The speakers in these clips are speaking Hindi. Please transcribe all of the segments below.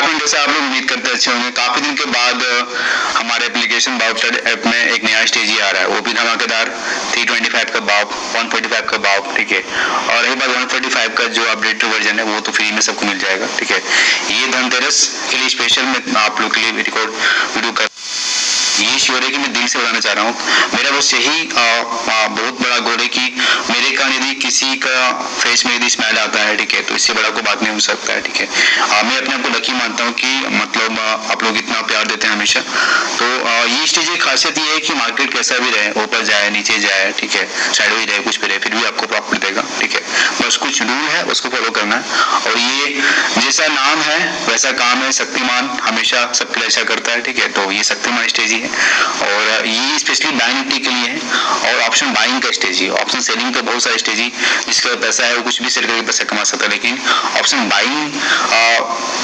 गुड जैसे आप लोग उम्मीद करते अच्छे होंगे। काफी दिन के बाद हमारे एप्लीकेशन बाउचर ऐप में एक नया स्टेज ही आ रहा है, वो भी धमाकेदार 325 का भाव, 145 का भाव, ठीक है। और रही बात 145 का जो अपडेटेड वर्जन है वो तो फ्री में सबको मिल जाएगा, ठीक है। ये धनतेरस के लिए स्पेशल मैं आप लोग के लिए रिकॉर्ड वीडियो कर, ये श्योर है कि मैं दिल से बताना चाह रहा हूँ, मेरा बस यही बहुत बड़ा गोल है कि मेरे कारण यदि किसी का फेस में यदि स्माइल आता है, ठीक है, तो इससे बड़ा कोई बात नहीं हो सकता है, ठीक है। मैं अपने आप को लकी मानता हूँ कि मतलब आप लोग इतना प्यार देते हैं हमेशा। तो ये स्टेज की खासियत ये है कि मार्केट कैसा भी रहे, ऊपर जाए नीचे जाए, ठीक है, साइडवेज रहे, कुछ भी रहे, फिर भी आपको प्रॉफिट देगा, ठीक है। बस कुछ रूल है उसको फॉलो करना है, और ये जैसा नाम है वैसा काम है, शक्तिमान हमेशा सबके लिए अच्छा करता है, ठीक है। तो ये शक्तिमान स्टेज ही है, और ये स्पेशली बैंक निफ्टी के लिए है, और ऑप्शन बाइंग का स्टेज है। ऑप्शन सेलिंग का बहुत सारे स्टेज है, जिसका पैसा है वो कुछ भी सेल करके पैसा कमा सकता है, लेकिन ऑप्शन बाइंग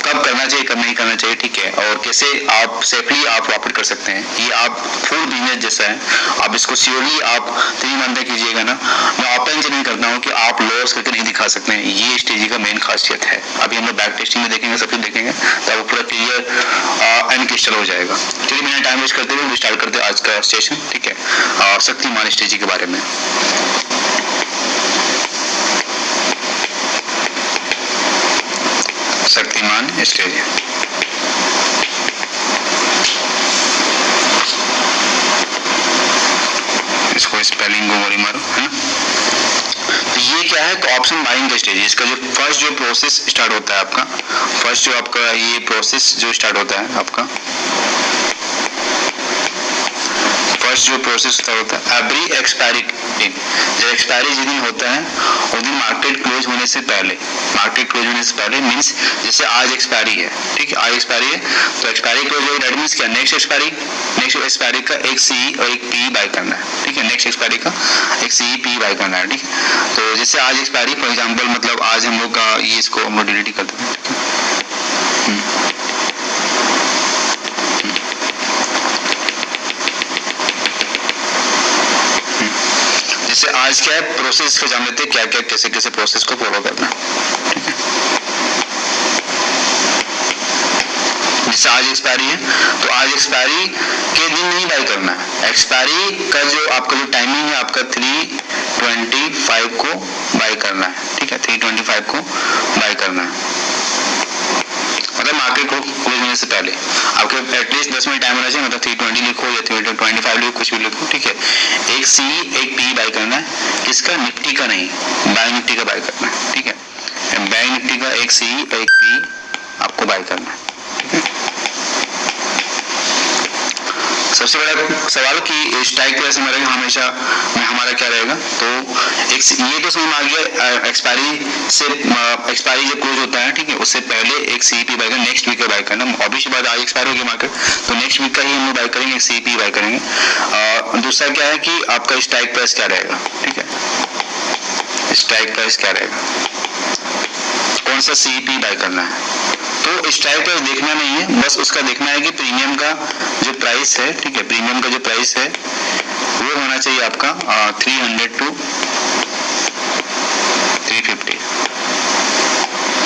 कब करना चाहिए कब नहीं करना चाहिए, ठीक है, और कैसे आप सेफली आप प्रॉफिट कर सकते हैं, ये आप फुल बिजनेस जैसा है। आप इसको श्योरली आप 3 मंथ तक कीजिएगा ना, मैं ओपन नहीं करता हूँ कि आप लॉस करके नहीं दिखा सकते हैं, ये स्टेज का मेन खासियत है। अभी हम लोग बैक टेस्टिंग में देखेंगे, सब कुछ देखेंगे, तो पूरा क्लियर एंड क्रिस्टल हो जाएगा। चलिए बिना टाइम वेस्ट करते हुए स्टार्ट करते हैं आज का सेशन, ठीक है, शक्तिमान स्टेज के बारे में। शक्तिमान स्टेज इसको स्पेलिंग को गोली मारो, है ना। तो ये क्या है, ऑप्शन बाइंग का स्टेज है। इसका जो फर्स्ट जो प्रोसेस स्टार्ट होता है आपका, फर्स्ट जो आपका ये प्रोसेस जो स्टार्ट होता है आपका, फर्स्ट जो प्रोसेस होता है एवरी एक्सपायरी दिन, जब एक्सपायरी जिस दिन होता है उस दिन मार्केट क्लोज होने से पहले, मार्केट क्लोज होने से पहले मीन्स जैसे आज एक्सपायरी है, ठीक है, आज एक्सपायरी है, तो एक्सपायरी क्लोज हो दैट मीन्स क्या, नेक्स्ट एक्सपायरी का एक सी और एक पी बाय करना है, ठीक है, नेक्स्ट एक्सपायरी का एक सी पी बाय करना है, ठीक है। तो जैसे आज एक्सपायरी फॉर एग्जाम्पल मतलब आज हम लोग का ये इसको हम लोग डिलीट कर देते हैं, ठीक है। जैसे आज क्या है प्रोसेस को जान लेते हैं, क्या क्या कैसे कैसे प्रोसेस को फॉलो करना है, ठीक है। जैसे आज एक्सपायरी है तो आज एक्सपायरी के दिन नहीं बाय करना है, एक्सपायरी का जो आपका जो टाइमिंग है आपका 325 को बाय करना है, ठीक है, 325 को बाय करना है, मतलब मार्केट को क्लोज होने से पहले आपके एटलीस्ट 10 मिनट टाइम होना चाहिए, मतलब 320 लिखो या 325 लिखो, कुछ भी लिखो, ठीक है। एक सी एक पी बाय करना है, किसका, निफ्टी का नहीं, बैंक निफ्टी का बाय करना है, ठीक है। बैंक निफ्टी का एक सी एक पी आपको बाय करना है, ठीक है। सबसे बड़ा सवाल कि स्ट्राइक प्राइस हमेशा हमारा क्या रहेगा, तो एक ये तो समझ में आ गया, एक्सपायरी जब क्लोज होता है, ठीक है, उससे पहले एक सीपी बाय करना, नेक्स्ट वीक का बाय करना। ऑब्वियसली बात आज एक्सपायर होगी मार्केट, तो नेक्स्ट वीक का ही हम लोग बाय करेंगे, एक सीपी बाय करेंगे। दूसरा क्या है कि आपका स्ट्राइक प्राइस क्या रहेगा, ठीक है, स्ट्राइक प्राइस क्या रहेगा, कौन सा सीपी बाय करना है। तो स्ट्राइक प्राइस देखना नहीं है, बस उसका देखना है कि प्रीमियम का जो प्राइस है, ठीक है, प्रीमियम का जो प्राइस है वो होना चाहिए आपका 300 to 350,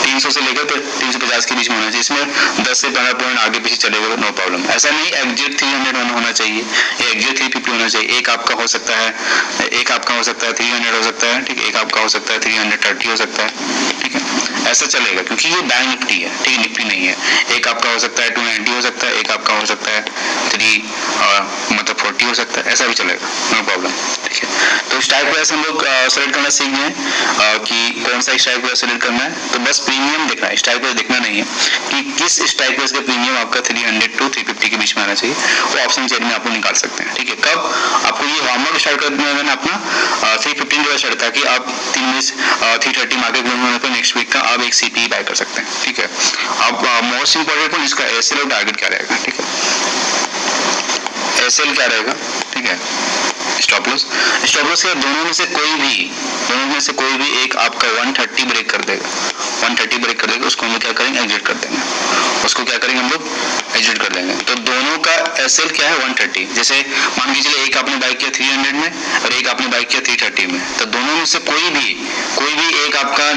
300 से लेकर 350 के बीच में होना चाहिए। इसमें 10 से 15 पॉइंट आगे पीछे चलेगा, नो प्रॉब्लम। ऐसा नहीं एग्जैक्ट 300 होना चाहिए या एग्जैक्ट 350 होना चाहिए। एक आपका हो सकता है 300 हो सकता है, ठीक है, एक आपका हो सकता है 330 हो सकता है, ठीक है, ऐसा चलेगा क्योंकि ये बैंक निफ्टी है, ठीक है, निफ्टी नहीं है। एक आपका हो सकता है 290 हो सकता है, एक आपका हो सकता है 40 हो सकता है, ऐसा भी चलेगा, नो प्रॉब्लम, ठीक है। तो स्ट्राइक प्राइस हम लोग सेलेक्ट करना सीख गए कि कौन सा स्ट्राइक प्राइस सेलेक्ट करना है, तो बस प्रीमियम देखना है, स्ट्राइक प्राइस देखना नहीं है कि किस स्ट्राइक प्राइस का प्रीमियम आपका 300 to 350 के बीच में आना चाहिए, वो ऑप्शन चेन में आप निकाल सकते हैं, ठीक है। कब आपको ये होमवर्क स्टार्ट करना है अपना 315 जो स्टार्ट था कि आप 330 मार्केट होने पर नेक्स्ट वीक का आप एक सीपी बाय कर सकते हैं, ठीक है। अब मोस्ट इंपोर्टेंट पॉइंट इसका एसएल और टारगेट क्या रहेगा, ठीक है, एसएल क्या रहेगा, ठीक है, स्टॉप लॉस का दोनों में से कोई भी एक आपका 130 ब्रेक कर देगा, 130 ब्रेक कर देगा, उसको हम लोग क्या करेंगे, एग्जिट कर देंगे, उसको क्या करेंगे हम लोग एग्जीक्यूट कर देंगे। तो दोनों का एसएल क्या है 130। जैसे मान के चलिए एक आपने बाय किया 300 में और एक आपने बाय किया 330 में, तो दोनों में से कोई भी एक आपका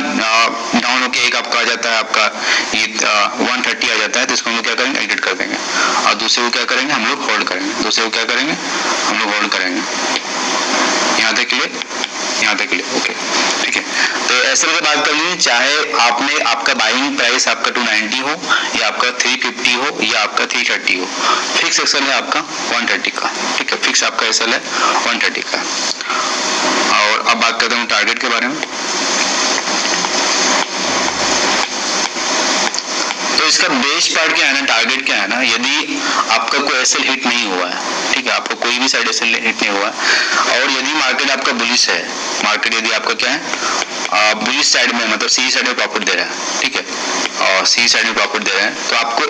डाउन होके एक आपका आ जाता है, आपका ये 130 आ जाता है, तो इसको हम लोग क्या करेंगे, एग्जीक्यूट कर देंगे। और दूसरे को क्या करेंगे, हम लोग होल्ड करेंगे। दूसरे को क्या करेंगे, हम लोग होल्ड करेंगे। यहाँ तक क्लियर, यहाँ तक क्लियर, ओके ठीक है। तो ऐसे में बात कर लीजिए, चाहे आपने आपका बाइंग प्राइस आपका 290 हो या आपका 350 हो या आपका 330 हो, फिक्स एसएल है आपका 130 का, ठीक है, फिक्स आपका एसएल है 130 का। और अब बात करते हैं टारगेट के बारे में। तो इसका बेस्ट पार्ट क्या है ना, टारगेट क्या है ना, यदि आपका कोई एसएल हिट नहीं हुआ है, ठीक है, आपको कोई भी साइड एसएल हिट नहीं हुआ है, और यदि मार्केट आपका बुलिश है, मार्केट यदि आपका क्या है बुलिश साइड में, मतलब सी साइड में प्रॉफिट दे रहा है, ठीक है, और सी साइड में प्रॉफिट दे रहा है, तो आपको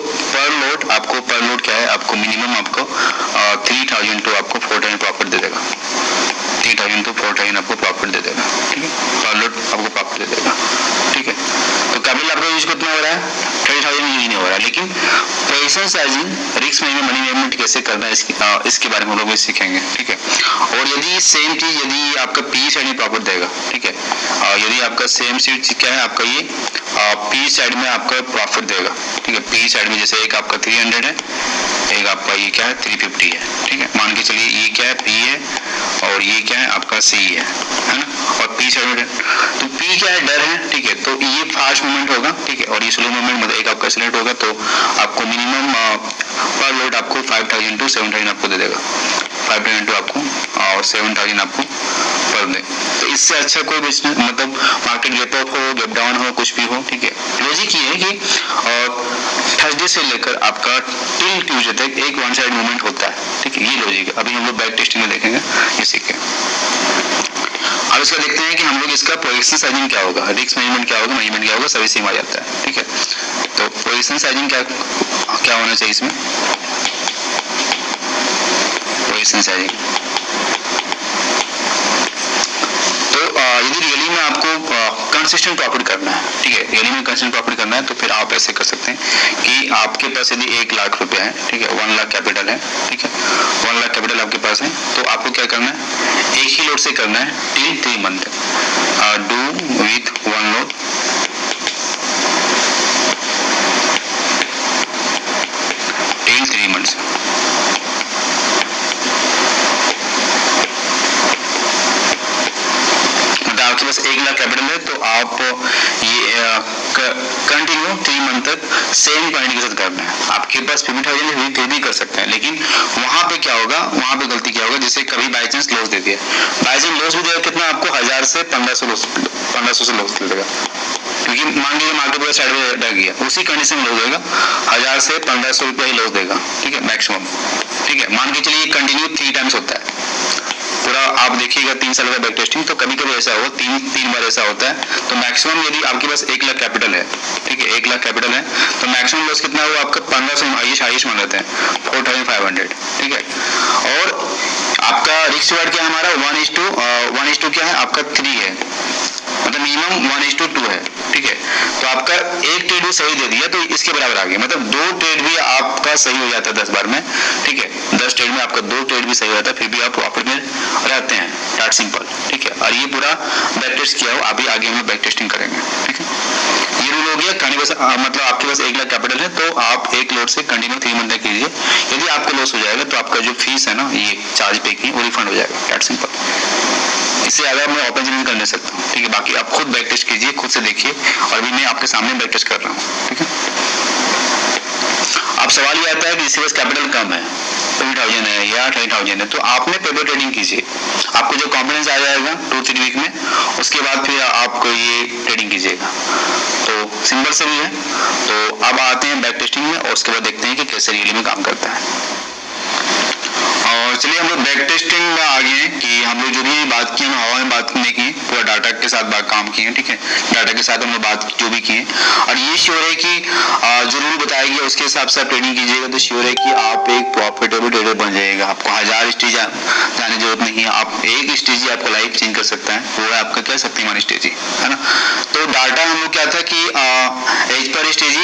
पर लोड क्या है, आपको मिनिमम आपको 3000 टू आपको 4000 प्रॉफिट दे देगा। 3000 टू 4000 आपको प्रॉफिट दे देगा, ठीक है, पर लोड आपको प्रॉफिट दे देगा, ठीक है। तो कैपिटल आपका यूज कितना हो रहा है, 30,000 यूज नहीं हो रहा है, लेकिन position sizing, risk management, money management कैसे करना है, इसके बारे में हम लोग सीखेंगे, ठीक है। और यदि सेम चीज यदि आपका पी साइड में प्रॉफिट देगा, ठीक है, यदि आपका सेम चीज क्या है, आपका ये पी साइड में आपका प्रॉफिट देगा, ठीक है, पी साइड में जैसे एक आपका 300 है, एक आपका ये क्या है 350 है, ठीक है, मान के चलिए ये क्या है पी है और ये क्या है आपका सी है ना, और पी साइड में तो पी क्या है डर है, ठीक है, तो ये फास्ट मूवमेंट होगा, ठीक है, और ये स्लो मूवमेंट मतलब एक आपका सिलेक्ट होगा, तो आपको मिनिमम पर लोड आपको 5000 टू 7000 आपको दे देगा, 5000 टू आपको और 7000 आपको पर दे। तो इससे अच्छा कोई बिजनेस मतलब मार्केट गैप अप हो, गैप डाउन हो, कुछ भी हो, ठीक है, लॉजिक ये है कि थर्सडे से लेकर आपका टिल ट्यूजडे तक एक वन साइड मूवमेंट होता है, ठीक है, ये लॉजिक है। अभी हम लोग बैक टेस्टिंग में देखेंगे, ये सीखें। अब इसका देखते हैं कि हम लोग इसका पोजीशन साइजिंग क्या होगा, रिस्क मैनेजमेंट क्या होगा, मैनेजमेंट क्या होगा, सभी सेम आ जाता है, ठीक है। तो पोजीशन साइजिंग क्या होना चाहिए इसमें, पोजीशन साइजिंग, तो यदि रियली में आपको कंसिस्टेंट प्रॉफिट करना है, ठीक है, रियली में कंसिस्टेंट प्रॉफिट करना है, तो फिर आप ऐसे कर सकते हैं कि आपके पास यदि 1 लाख रुपया है, ठीक है, 1 लाख कैपिटल है, ठीक है, 1 लाख कैपिटल आपके पास है, तो आपको क्या करना है, एक ही लोड से करना है till 3 month, do with 1 load till 3 months. आपके पास 1 लाख कैपिटल है, तो आप ये कंटिन्यू 3 मंथ तक सेम क्वांटिटी के साथ करना है। आपके पास 50,000 फिर भी कर सकते हैं, लेकिन वहां पे क्या होगा, वहां पे गलती क्या होगा, जैसे कभी बाई चांस लॉस दे दिया, बाई चांस लॉस भी देगा, कितना आपको 1000 से 1500 से लॉस देगा, क्योंकि मान लीजिए मार्केट पूरा साइड में डर गया, उसी कंडीशन में लॉस देगा, 1000 से 1500 रुपया ही लॉस देगा, ठीक है, मैक्सिमम, ठीक है। मान के चलिए कंटिन्यू 3 टाइम्स होता है पूरा, आप देखिएगा 3 साल का बैक टेस्टिंग, तो कभी कभी ऐसा होगा 3 बार ऐसा होता है। तो मैक्सिमम यदि आपके पास 1 लाख कैपिटल है, ठीक है, 1 लाख कैपिटल है, तो मैक्सिमम लॉस कितना होगा आपका 1500, हाईएस्ट मान लेते हैं 4500, ठीक है। और आपका रिस्क रिवार्ड क्या है हमारा 1:1 क्या है आपका 3 है, मतलब मिनिमम 1:2 है, ठीक है। तो आपका एक ट्रेड भी सही दे दिया तो इसके बराबर आ गया, मतलब 2 ट्रेड भी आपका सही हो जाता है 10 बार में, ठीक है, 10 ट्रेड में आपका 2 ट्रेड भी सही हो जाता है, फिर भी आप प्रॉफिट में रहते हैं, दैट सिंपल, ठीक है। और ये पूरा बैक टेस्ट किया हो, अभी आगे हम लोग बैक टेस्टिंग करेंगे, ठीक है। ये रूल हो गया, मतलब आपके पास 1 लाख कैपिटल है, तो आप एक लोड से कंटिन्यू 3 मंथ तक कीजिए, यदि आपको लॉस हो जाएगा तो आपका जो फीस है ना, ये चार्ज पे की वो रिफंड हो जाएगा, दैट सिंपल। इससे ज्यादा मैं ओपन चैलेंज कर नहीं सकता हूँ, ठीक है। बाकी आप खुद बैक टेस्ट कीजिए, खुद से देखिए, और अभी मैं आपके सामने बैक टेस्ट कर रहा हूँ, ठीक है। अब सवाल ये आता है कि इसके पास कैपिटल कम है, 20,000 है या 30,000 है, तो आपने पेपर ट्रेडिंग कीजिए, आपको जो कॉन्फिडेंस आ जाएगा 2-3 वीक में, उसके बाद फिर आपको ये ट्रेडिंग कीजिएगा, तो सिंपल से भी है। तो अब आते हैं बैक टेस्टिंग में, और उसके बाद देखते हैं कि कैसे रियली में काम करता है। और चलिए हम लोग बैक टेस्टिंग में आ गए हैं कि हम लोग जो भी बात की, हम हवा में बात नहीं की, पूरा डाटा के साथ काम किए, ठीक है, डाटा के साथ हम लोग बात जो भी किए, और ये श्योर है कि जो रूल बताया गया उसके हिसाब से आप ट्रेडिंग कीजिएगा, तो श्योर है कि आप एक प्रॉफिटेबल ट्रेडर बन जाएगा। आपको 1000 स्टेज जाने की जरूरत नहीं है, आप एक स्टेज ही आपका लाइफ चेंज कर सकता है, वो है आपका क्या शक्तिमान स्टेज है ना। तो डाटा हम लोग क्या था कि एज पर स्टेज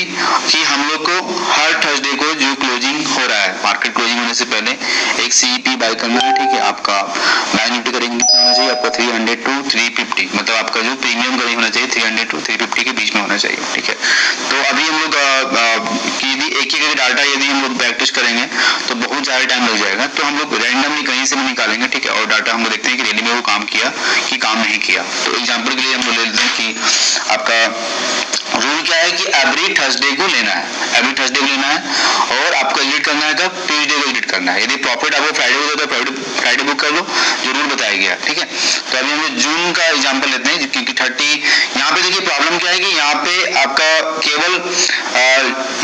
कि हम लोग को हर थर्सडे को जो क्लोजिंग होने से पहले एक CEP बाय करना है, ठीक है। आपका बैंक निफ्टी का रेंज कितना होना चाहिए आपका 300 to 350, मतलब आपका जो प्रीमियम का रेंज होना चाहिए 300 to 350 के बीच में होना चाहिए, ठीक है। तो अभी हम लोग यदि एक ही डाटा यदि हम लोग बैक टेस्ट करेंगे तो बहुत ज़्यादा टाइम लग जाएगा, तो हम लोग रैंडमली कहीं से भी निकालेंगे, ठीक है। और डाटा हम लोग देखते हैं कि रियली में वो काम किया कि काम नहीं किया। तो एग्जाम्पल के लिए हम लोग ले लेते हैं कि आपका रूल क्या है कि एवरी थर्सडे को लेना है, एवरी थर्सडे को लेना है और आपको एडिट करना है कब, ट्यूजडे को एडिट करना है। यदि प्रॉफिट आपको फ्राइडे को देता है फ्राइडे बुक कर लो, जो रूल बताया गया, ठीक है। तो अभी हम लोग जून का एग्जाम्पल लेते हैं, क्योंकि 30 यहाँ पे देखिए प्रॉब्लम क्या है कि यहाँ पे आपका केवल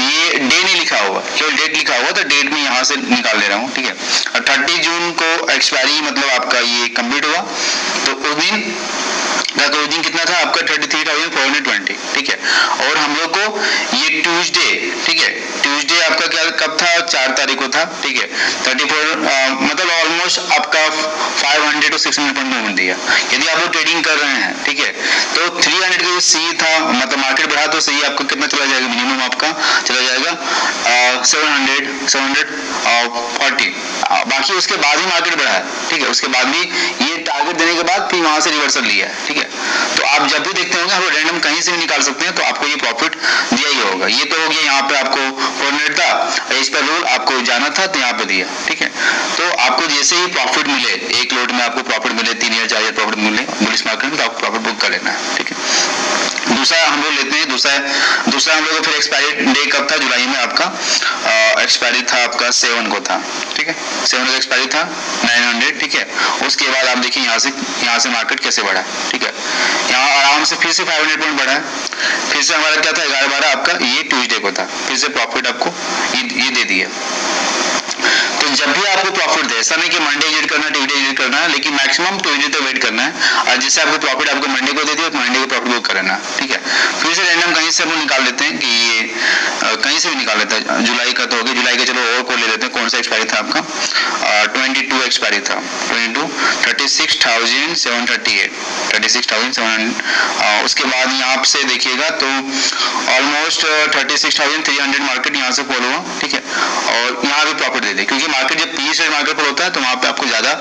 ये डे नहीं लिखा हुआ, केवल डेट लिखा हुआ, तो डेट में यहाँ से निकाल ले रहा हूँ, ठीक है। और 30 जून को एक्सपायरी मतलब आपका ये कंप्लीट हुआ, तो उस दिन का क्लोजिंग कितना था आपका 33,420, ठीक है। और हम लोग को ये ट्यूसडे, ठीक है, ट्यूसडे आपका क्या कब था, 4 तारीख को था, ठीक है। 34 मतलब ऑलमोस्ट आपका 500 to 600 पॉइंट मूवमेंट दिया। यदि आप लोग ट्रेडिंग कर रहे हैं, ठीक है, तो 300 का जो सी था, मतलब मार्केट बढ़ा तो सही आपका कितना चला जाएगा, मिनिमम आपका चला जाएगा 740, बाकी उसके बाद ही मार्केट बढ़ा है, ठीक है। उसके बाद भी ये टारगेट देने के बाद फिर वहां से रिवर्सल लिया है, ठीक है। तो आप जब भी देखते होंगे हम रैंडम कहीं से भी निकाल सकते हैं, तो आपको ये प्रॉफिट दिया ही होगा। ये तो हो गया यहाँ पे आपको कोऑर्डिनेट था, इस पर रूल आपको जाना था तो यहाँ पे दिया, ठीक है। तो आपको जैसे ही प्रॉफिट मिले, एक लोड में आपको प्रॉफिट मिले 3,000-4,000 प्रॉफिट मिले बुलिश मार्केट में, तो आपको प्रॉफिट बुक कर लेना है, ठीक है। दूसरा हम लोग लेते हैं, दूसरा हम लोग फिर एक्सपायरी डे कब था, जुलाई में आपका एक्सपायरी था आपका 7 को था, ठीक है। 7 का एक्सपायरी था 900, ठीक है। उसके बाद आप देखिए यहाँ से मार्केट कैसे बढ़ा, ठीक है। यहाँ आराम से फिर से 500 पॉइंट बढ़ा है, फिर से हमारा क्या था 11-12 आपका ये ट्यूसडे को था, फिर से प्रॉफिट आपको ये दे दिया। तो जब भी आपको प्रॉफिट दे, ऐसा नहीं कि मंडे एडिट करना ट्यूसडे एडिट करना है, लेकिन मैक्सिमम ट्यूसडे तक वेट करना है। और जैसे आपको प्रॉफिट आपको मंडे को दे दिया तो मंडे को प्रॉफिट बुक करना, ठीक है। फिर से रैंडम कहीं से हम निकाल लेते हैं कि ये कहीं से भी निकाल लेते हैं। जुलाई का तो हो गया, जुलाई का चलो और को ले लेते हैं, कौन सा एक्सपायरी था आपका 22 एक्सपायरी था, 22 36,738, 36,700। उसके बाद यहाँ से देखिएगा तो ऑलमोस्ट 36,300 मार्केट यहाँ से फॉलो हुआ, ठीक है। और यहाँ भी प्रॉफिट दे दे, क्योंकि मार्केट जब पी साइड मार्केट पर होता है तो वहाँ पे आपको ज्यादा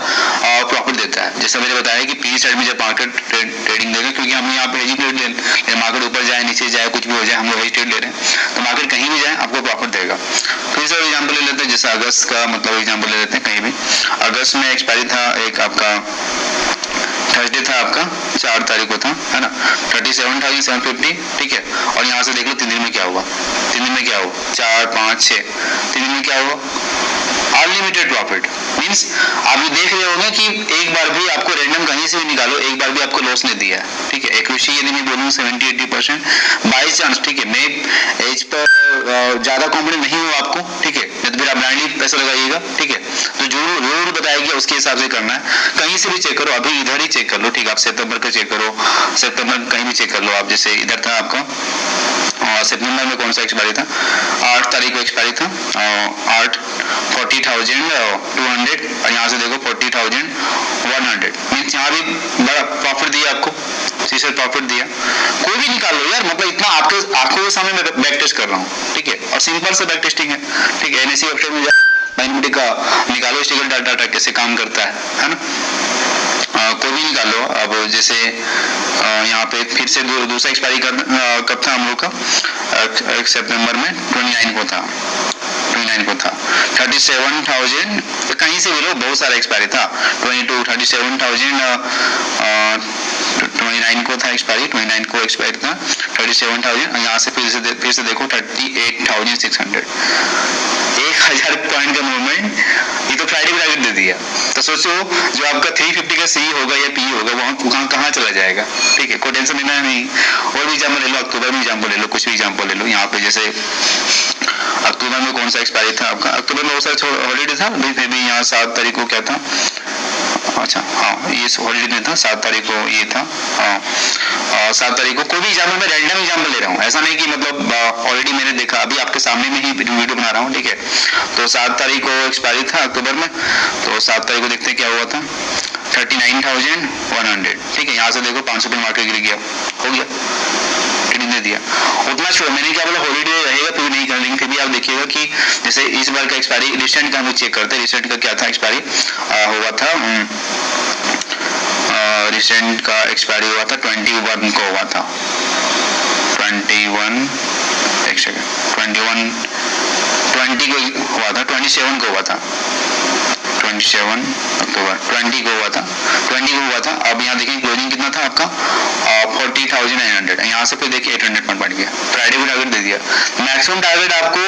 प्रॉफिट देता है। जैसा मैंने बताया कि पी साइड में जब मार्केट ट्रेडिंग देगा, क्योंकि हम यहाँ पे हेजिंग ट्रेड ले, मार्केट ऊपर जाए नीचे जाए कुछ भी हो जाए, हम लोग हेज ट्रेड ले रहे हैं, तो मार्केट कहीं भी जाए आपको प्रॉफिट देगा। फिर से एग्जाम्पल ले लेते हैं, जैसे अगस्त का मतलब एग्जाम्पल ले लेते हैं, कहीं भी अगस्त में एक्सपायरी था एक आपका थर्सडे था आपका 4 तारीख को था, है ना, 37,750, ठीक है। और यहाँ से देख लो 3 दिन में क्या हुआ, 3 दिन में क्या हुआ 4, 5, 6, 3 दिन में क्या हुआ अनलिमिटेड प्रॉफिट। मींस आप ये देख रहे होंगे कि एक बार भी आपको रैंडम कहीं से भी निकालो, एक बार भी आपको लॉस नहीं दिया है, ठीक है। एक्यूरेसी यदि मैं बोलूँ 70-80% बाई चांस, ठीक है। मैं एज पर ज्यादा कॉन्फिडेंट नहीं हूँ आपको, ठीक है, नहीं तो फिर आप ब्लाइंडली पैसा लगाइएगा, ठीक है। तो जो रूल बताया गया उसके हिसाब से करना है। कहीं से भी चेक करो, अभी इधर ही चेक कर लो, ठीक है। आप सितंबर का चेक करो, सितंबर कहीं भी चेक कर लो आप, जैसे इधर था आपका सितंबर में कौन सा एक्सपायरी था 8 तारीख को एक्सपायरी था 40,200, और यहाँ से देखो 40,100, मीन्स यहाँ भी बड़ा प्रॉफिट दिया आपको, 30% प्रॉफिट दिया। कोई भी निकाल लो यार, मतलब इतना आपके आंखों के सामने मैं बैक टेस्ट कर रहा हूँ, ठीक है। और सिंपल से बैक टेस्टिंग है, ठीक है। NSE वेबसाइट में बैंक का निकालो स्टेबल डाटा कैसे काम करता है ना। कोई भी निकाल लो। अब जैसे यहाँ पे फिर से दूसरा एक्सपायरी कब था हम लोग का सितंबर में 29 को था, 37,000, तो कहीं से भी लो, बहुत सारा एक्सपायरी था 22, 37,000 29 को था एक्सपायरी, 29 को एक्सपायरी था 37,000। यहाँ से फिर से देखो 38,600, 1,000 पॉइंट का मूवमेंट, ये तो फ्राइडे को टारगेट दे दिया। तो सोचो जो आपका 350 का सी होगा या पी होगा वहाँ कहाँ चला जाएगा, ठीक है। कोई टेंशन लेना नहीं। और भी एग्जाम्पल ले लो, अक्टूबर में एग्जाम्पल ले लो, कुछ भी एग्जाम्पल ले लो। यहाँ पे जैसे अक्टूबर में कौन सा एक्सपायरी था आपका, अक्टूबर में बहुत सारा हॉलीडे था, फिर भी यहाँ 7 तारीख को क्या था, अच्छा हाँ ये हॉलीडे में था, 7 तारीख को ये था, हाँ 7 तारीख को। कोई भी एग्जाम्पल मैं रैंडम एग्जाम्पल ले रहा हूँ, ऐसा नहीं कि मतलब ऑलरेडी मैंने देखा, अभी आपके सामने में ही वीडियो बना रहा हूँ, ठीक है। तो 7 तारीख को एक्सपायरी था अक्टूबर में, तो 7 तारीख को देखते हैं क्या हुआ था 39,100, ठीक है। यहाँ से देखो 500 पे मार्केट गिर गया, हो गया, दे दिया, उतना छोड़ो। मैंने क्या बोला, हॉलीडे रहेगा फिर नहीं करेंगे, फिर भी आप देखिएगा कि जैसे इस बार का एक्सपायरी रिसेंट का हम चेक करते हैं, रिसेंट का क्या था एक्सपायरी हुआ था, रिसेंट का एक्सपायरी हुआ था 21 को हुआ था, 21 एक सेकेंड 20 को हुआ था, 27 को हुआ था, 27 अक्टूबर 20 को हुआ था, 20 को हुआ था। अब यहाँ देखिए क्लोजिंग कितना था आपका 40,900, यहाँ से फिर देखिए 800 पॉइंट बढ़ गया, फ्राइडे को टारगेट दे दिया। मैक्सिमम टारगेट आपको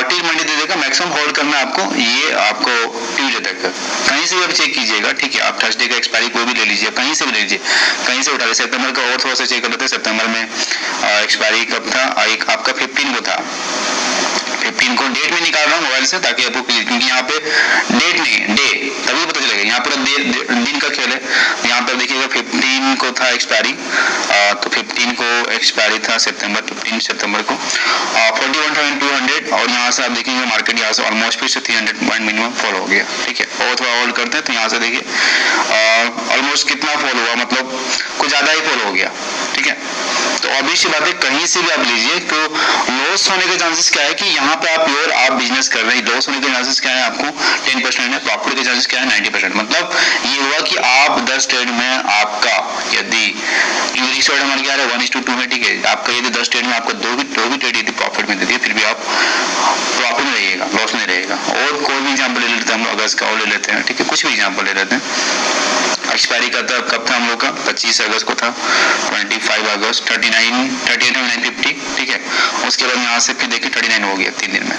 टिल मंडे दे देगा, मैक्सिमम होल्ड करना आपको, ये आपको ट्यूजडे तक कहीं से भी आप चेक कीजिएगा, ठीक है। आप थर्सडे का एक्सपायरी कोई भी ले लीजिए, कहीं से भी ले लीजिए, कहीं से उठा लीजिए। सितंबर का और थोड़ा सा चेक कर लेते हैं, सितंबर में एक्सपायरी कब था, एक आपका 15 को था, 15 को डेट में निकाल रहा हूँ मोबाइल से ताकि आपको क्लियर, क्योंकि यहाँ पे डेट नहीं डे तभी पता चलेगा, यहाँ पूरा दिन का खेल है। यहाँ पर देखिएगा 15 को था एक्सपायरी, तो 15 को एक्सपायरी था सितंबर, 15 सितंबर को 41,200, और यहाँ से आप देखेंगे मार्केट यहाँ से ऑलमोस्ट फिर से 300 पॉइंट मिनिमम फॉल हो गया, ठीक है। और थोड़ा होल्ड करते हैं तो यहाँ से देखिए ऑलमोस्ट कितना फॉल हुआ, मतलब कुछ ज्यादा ही फॉल हो गया, ठीक है। तो ऑब्वियस सी बात है, कहीं से भी आप लीजिए तो लॉस होने के चांसेस क्या है कि यहाँ पे आप प्योर आप बिजनेस कर रहे हैं, लॉस होने के चांसेस क्या है आपको 10% है, प्रॉफिट के चांसेस क्या है 90%। मतलब ये हुआ कि आप 10 ट्रेड में आपका यदि इंग्लिश वर्ड हमारे क्या है 1:2 है, ठीक है। आपका यदि 10 ट्रेड में आपका दो भी ट्रेड यदि प्रॉफिट में दे दिए, फिर भी आप प्रॉफिट में रहिएगा, लॉस में रहेगा। और कोई भी एग्जाम्पल ले लेते हैं हम लोग, अगस्त का और ले लेते हैं, ठीक है, कुछ भी एग्जाम्पल ले लेते हैं। एक्सपायरी का था कब था हम लोग का 25 अगस्त को था, 25 अगस्त 38,950, ठीक है। उसके बाद यहाँ से फिर देखिए 39 हो गया 3 दिन में,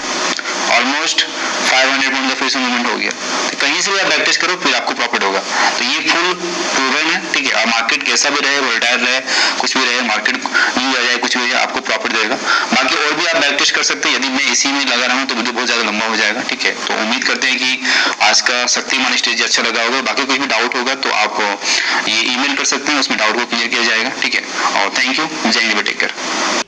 ऑलमोस्ट 500 पॉइंट का फिर से मूवमेंट हो गया। तो कहीं से भी आप बैक टेस्ट करो फिर आपको प्रॉफिट होगा। तो ये फुल प्रूवन है, ठीक है। मार्केट कैसा भी रहे, वोलेटाइल रहे, कुछ भी रहे, मार्केट न्यूज आ जाए, कुछ भी जाए, आपको प्रॉफिट देगा। बाकी और भी आप बैक टेस्ट कर सकते हैं। यदि मैं इसी में लगा रहा हूँ तो वीडियो बहुत ज्यादा लंबा हो जाएगा, ठीक है। तो उम्मीद करते हैं कि आज का शक्तिमान स्ट्रेटजी अच्छा लगा होगा। बाकी कोई भी डाउट होगा तो आप ये ईमेल कर सकते हैं, उसमें डाउट को क्लियर किया जाएगा, ठीक है। और थैंक यू, जय हिंद, टेक केयर।